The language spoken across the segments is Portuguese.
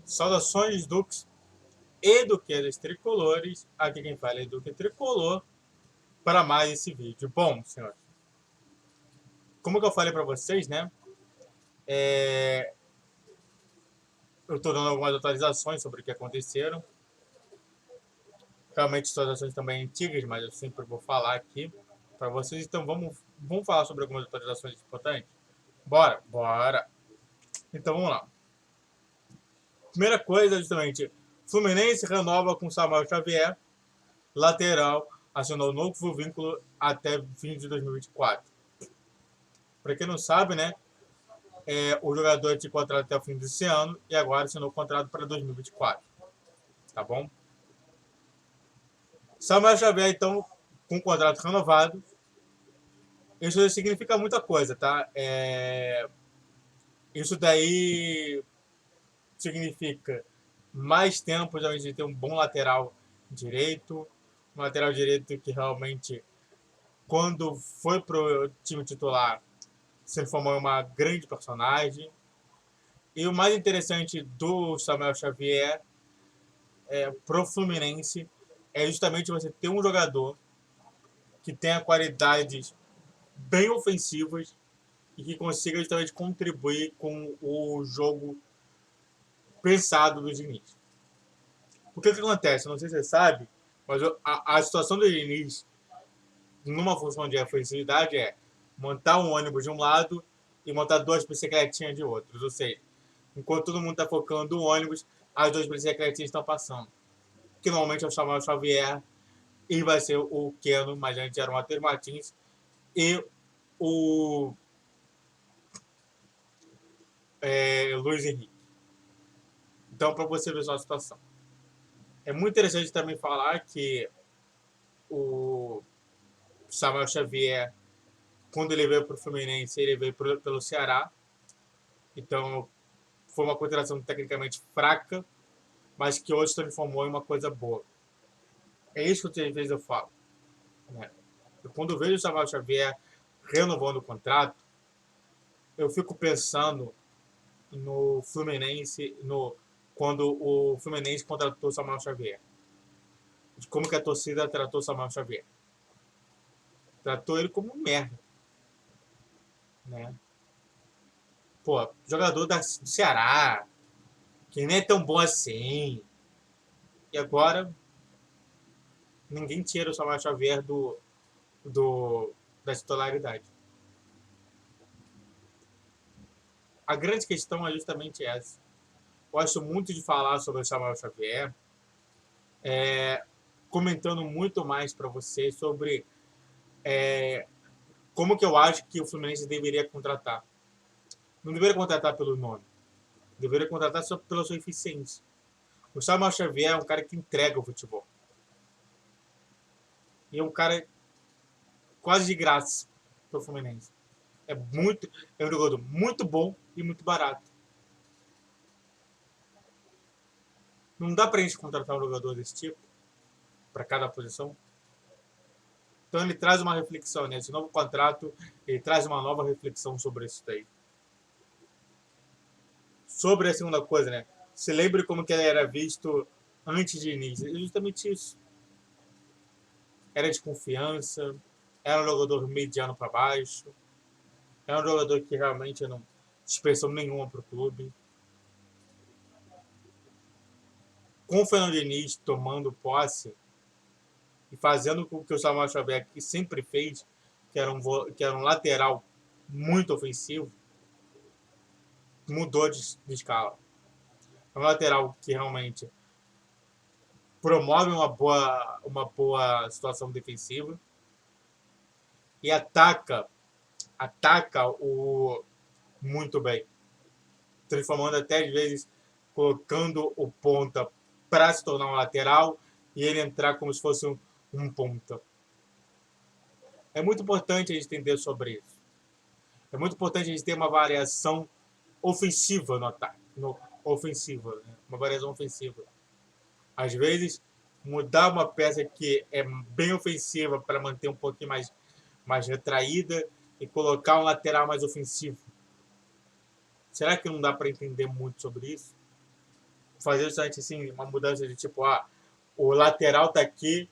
Saudações, Dux e duquesas tricolores. Aqui quem fala é Duque Tricolor para mais esse vídeo. Bom, senhores, como que eu falei para vocês, né? Eu estou dando algumas atualizações sobre o que aconteceram. Realmente, atualizações também antigas, mas eu sempre vou falar aqui para vocês. Então, vamos falar sobre algumas atualizações importantes? Bora, bora! Então, vamos lá. Primeira coisa, justamente, Fluminense renova com Samuel Xavier, lateral, assinou novo vínculo até fim de 2024. Para quem não sabe, né, o jogador tinha contrato até o fim desse ano e agora assinou o contrato para 2024. Tá bom? Samuel Xavier, então, com o contrato renovado, isso significa muita coisa, tá? Isso daí significa mais tempo para a gente ter um bom lateral direito, um lateral direito que realmente, quando foi pro time titular, se formou uma grande personagem. E o mais interessante do Samuel Xavier pro Fluminense é justamente você ter um jogador que tenha qualidades bem ofensivas e que consiga justamente contribuir com o jogo pensado do Diniz. Porque o que acontece? Não sei se você sabe, mas a situação do Diniz numa função de ofensividade é montar um ônibus de um lado e montar duas bicicletinhas de outros. Ou seja, enquanto todo mundo está focando no ônibus, as duas bicicletinhas estão passando. Que normalmente é o Samuel Xavier e vai ser o Keno, mas antes era o Matheus Martins e o Luiz Henrique. Então, para você ver só a situação. É muito interessante também falar que o Samuel Xavier, quando ele veio para o Fluminense, ele veio pelo Ceará. Então, foi uma contratação tecnicamente fraca, mas que hoje transformou em uma coisa boa. É isso que às vezes eu falo. Né? Quando eu vejo o Samuel Xavier renovando o contrato, eu fico pensando no Fluminense, quando o Fluminense contratou o Samuel Xavier. De como que a torcida tratou o Samuel Xavier. Tratou ele como um merda. Né? Pô, jogador do Ceará, que nem é tão bom assim. E agora, ninguém tira o Samuel Xavier da titularidade. A grande questão é justamente essa. Gosto muito de falar sobre o Samuel Xavier, comentando muito mais para você sobre como que eu acho que o Fluminense deveria contratar. Não deveria contratar pelo nome, deveria contratar só pela sua eficiência. O Samuel Xavier é um cara que entrega o futebol. E é um cara quase de graça para o Fluminense. É um jogador muito bom e muito barato. Não dá para a gente contratar um jogador desse tipo para cada posição. Então ele traz uma reflexão, né? Esse novo contrato, ele traz uma nova reflexão sobre isso daí. Sobre a segunda coisa, né? Se lembre como que ele era visto antes de início. É justamente isso. Era de confiança, era um jogador mediano para baixo, era um jogador que realmente não expressão nenhuma para o clube. Com o Fernando Diniz tomando posse e fazendo o que o Samuel Xavier sempre fez, que era um lateral muito ofensivo, mudou de escala. É um lateral que realmente promove uma boa situação defensiva e ataca o muito bem, transformando até às vezes colocando o ponta para se tornar um lateral e ele entrar como se fosse um ponta. É muito importante a gente entender sobre isso. É muito importante a gente ter uma variação ofensiva no ataque, ofensiva, né? Uma variação ofensiva. Às vezes, mudar uma peça que é bem ofensiva para manter um pouquinho mais retraída e colocar um lateral mais ofensivo. Será que não dá para entender muito sobre isso? fazer justamente assim, uma mudança de tipo, o lateral tá aqui,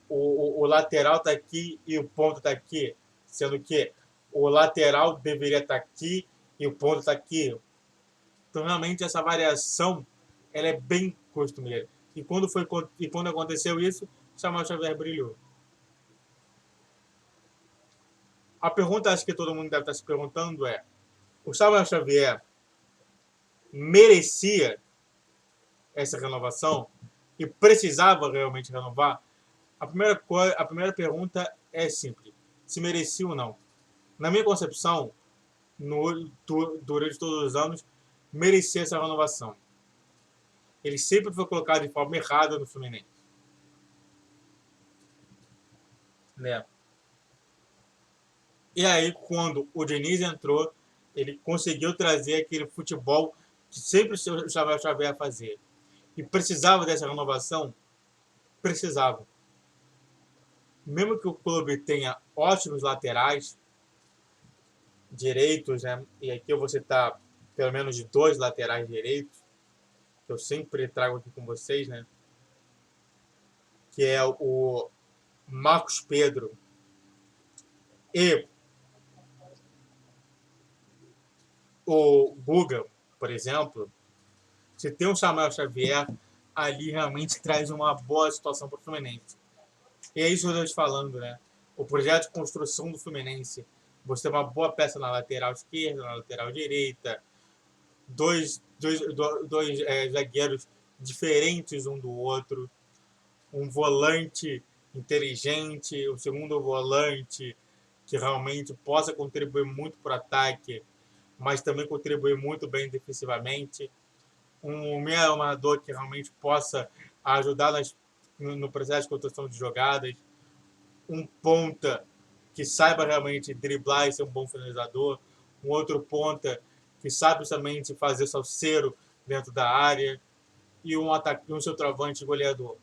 o lateral tá aqui e o ponto tá aqui, sendo que o lateral deveria estar aqui e o ponto está aqui. Então, realmente, essa variação ela é bem costumeira. E quando aconteceu isso, Samuel Xavier brilhou. A pergunta, acho que todo mundo deve estar se perguntando é: o Samuel Xavier merecia essa renovação e precisava realmente renovar? A primeira pergunta é simples: se merecia ou não. Na minha concepção, durante todos os anos, merecia essa renovação. Ele sempre foi colocado de forma errada no Fluminense. Né? E aí, quando o Diniz entrou, ele conseguiu trazer aquele futebol que sempre o Xavier fazia. E precisava dessa renovação? Precisava. Mesmo que o clube tenha ótimos laterais direitos, né? E aqui eu vou citar pelo menos de 2 laterais direitos, que eu sempre trago aqui com vocês, né? Que é o Marcos Pedro e o Guga, por exemplo. Se tem um Samuel Xavier, ali realmente traz uma boa situação para o Fluminense. E é isso que eu estou te falando, né? O projeto de construção do Fluminense. Você tem uma boa peça na lateral esquerda, na lateral direita, dois zagueiros diferentes um do outro, um volante inteligente, o segundo volante que realmente possa contribuir muito para o ataque, mas também contribuir muito bem defensivamente, um meio armador que realmente possa ajudar no processo de construção de jogadas, um ponta que saiba realmente driblar e ser um bom finalizador, um outro ponta que sabe somente fazer salseiro dentro da área e um centroavante goleador.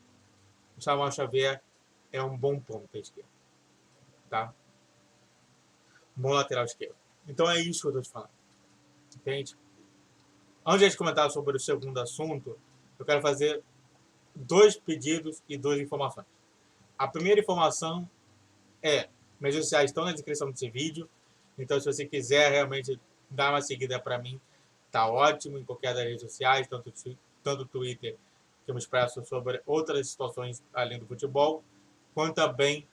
O Samuel Xavier é um bom ponta esquerdo, tá? Um bom lateral esquerdo. Então é isso que eu estou te falando, entende? Antes de comentar sobre o segundo assunto, eu quero fazer 2 pedidos e 2 informações. A primeira informação é: minhas redes sociais estão na descrição desse vídeo, então se você quiser realmente dar uma seguida para mim, tá ótimo, em qualquer das redes sociais, tanto o Twitter, que eu me expresso sobre outras situações além do futebol, quanto também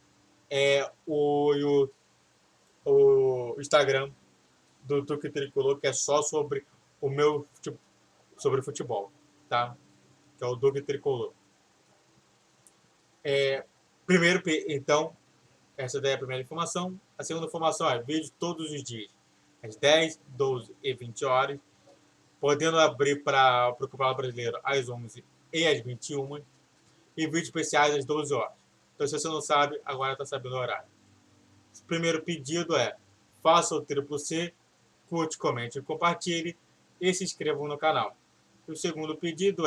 o Instagram do Tuque Tricolor, que é só sobre o meu sobre futebol, tá? Que é o Duque Tricolor. Primeiro, então, essa daí é a primeira informação. A segunda informação é vídeo todos os dias, às 10, 12 e 20 horas, podendo abrir para o Campeonato Brasileiro às 11 e às 21, e vídeos especiais às 12 horas. Então, se você não sabe, agora está sabendo o horário. O primeiro pedido é: faça o triplo C, curte, comente e compartilhe, e se inscrevam no canal. E o segundo pedido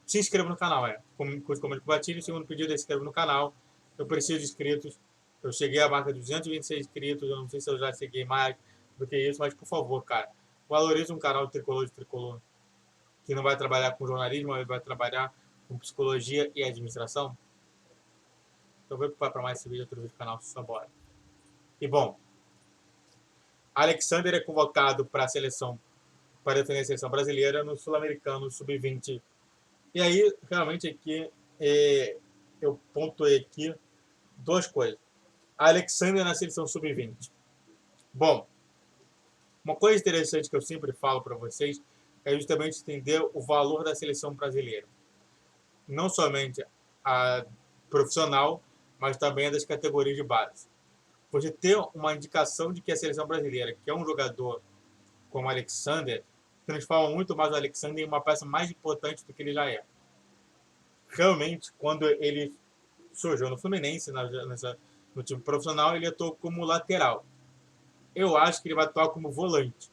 se inscreva no canal, curte, comente e compartilhe. O segundo pedido é: se inscreva no canal. Eu preciso de inscritos. Eu cheguei à marca de 226 inscritos. Eu não sei se eu já cheguei mais do que isso, mas por favor, cara, valorize um canal de tricolor que não vai trabalhar com jornalismo, mas vai trabalhar com psicologia e administração. Então, vou para mais esse vídeo, outro vídeo do canal, só bora. E bom, Alexander é convocado para defender a seleção brasileira no Sul-Americano Sub-20. E aí, realmente, aqui eu pontuei aqui 2 coisas. Alexander na seleção Sub-20. Bom, uma coisa interessante que eu sempre falo para vocês é justamente entender o valor da seleção brasileira. Não somente a profissional, mas também a das categorias de base. Você ter uma indicação de que a seleção brasileira, que é um jogador como o Alexander, transforma muito mais o Alexander em uma peça mais importante do que ele já é. Realmente, quando ele surgiu no Fluminense, no time profissional, ele atuou como lateral. Eu acho que ele vai atuar como volante.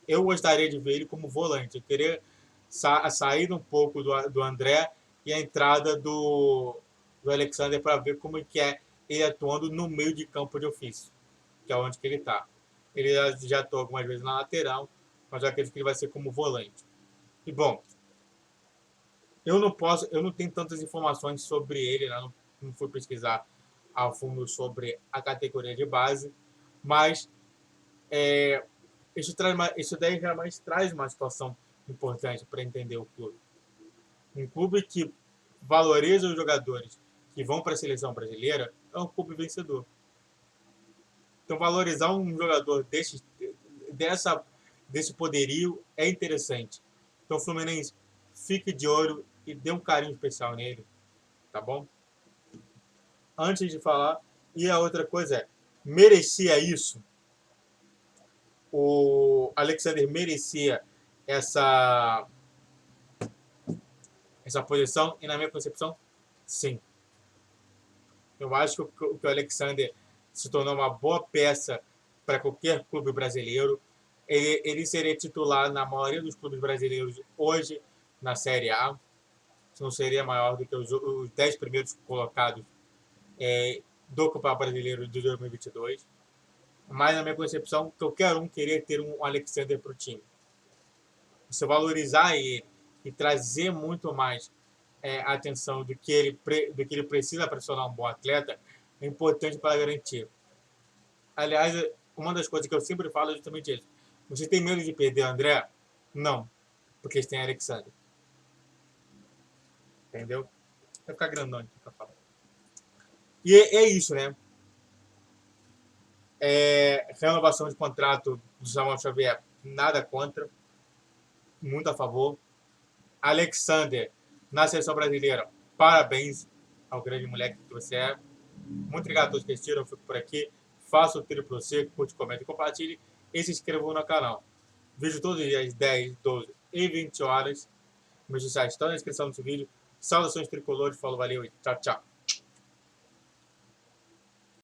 Eu gostaria de ver ele como volante. Eu queria sair um pouco do André e a entrada do Alexander para ver como que é ele atuando no meio de campo de ofício, que é onde que ele está. Ele já atuou algumas vezes na lateral, mas eu acredito que ele vai ser como volante. E bom, eu não tenho tantas informações sobre ele, né? Não fui pesquisar a fundo sobre a categoria de base, mas isso daí realmente traz uma situação importante para entender o clube. Um clube que valoriza os jogadores que vão para a seleção brasileira é um clube vencedor. Então, valorizar um jogador desse poderio é interessante. Então, Fluminense, fique de olho e dê um carinho especial nele, tá bom? Antes de falar, e a outra coisa é, merecia isso? O Alexander merecia essa posição? E na minha concepção, sim. Eu acho que o Alexander se tornou uma boa peça para qualquer clube brasileiro. Ele seria titular na maioria dos clubes brasileiros hoje na Série A. Não seria maior do que os 10 primeiros colocados do Campeonato Brasileiro de 2022. Mas, na minha concepção, qualquer um queria ter um Alexander para o time. Você valorizar ele e trazer muito mais a atenção do que ele precisa para se tornar um bom atleta é importante para garantir. Aliás, uma das coisas que eu sempre falo é justamente isso. Você tem medo de perder o André? Não, porque eles têm Alexander. Entendeu? Vai ficar grandão aqui para falar. E é isso, né? Renovação de contrato do Samuel Xavier, nada contra, muito a favor. Alexander, na seleção brasileira, parabéns ao grande moleque que você é. Muito obrigado a todos que assistiram, eu fico por aqui. Faça o tiro para você, curte, comente e compartilhe. E se inscrevam no canal. Vídeo todos os dias, 10, 12 e 20 horas. Meus sociais estão na descrição desse vídeo. Saudações tricolores, falou, valeu e tchau, tchau.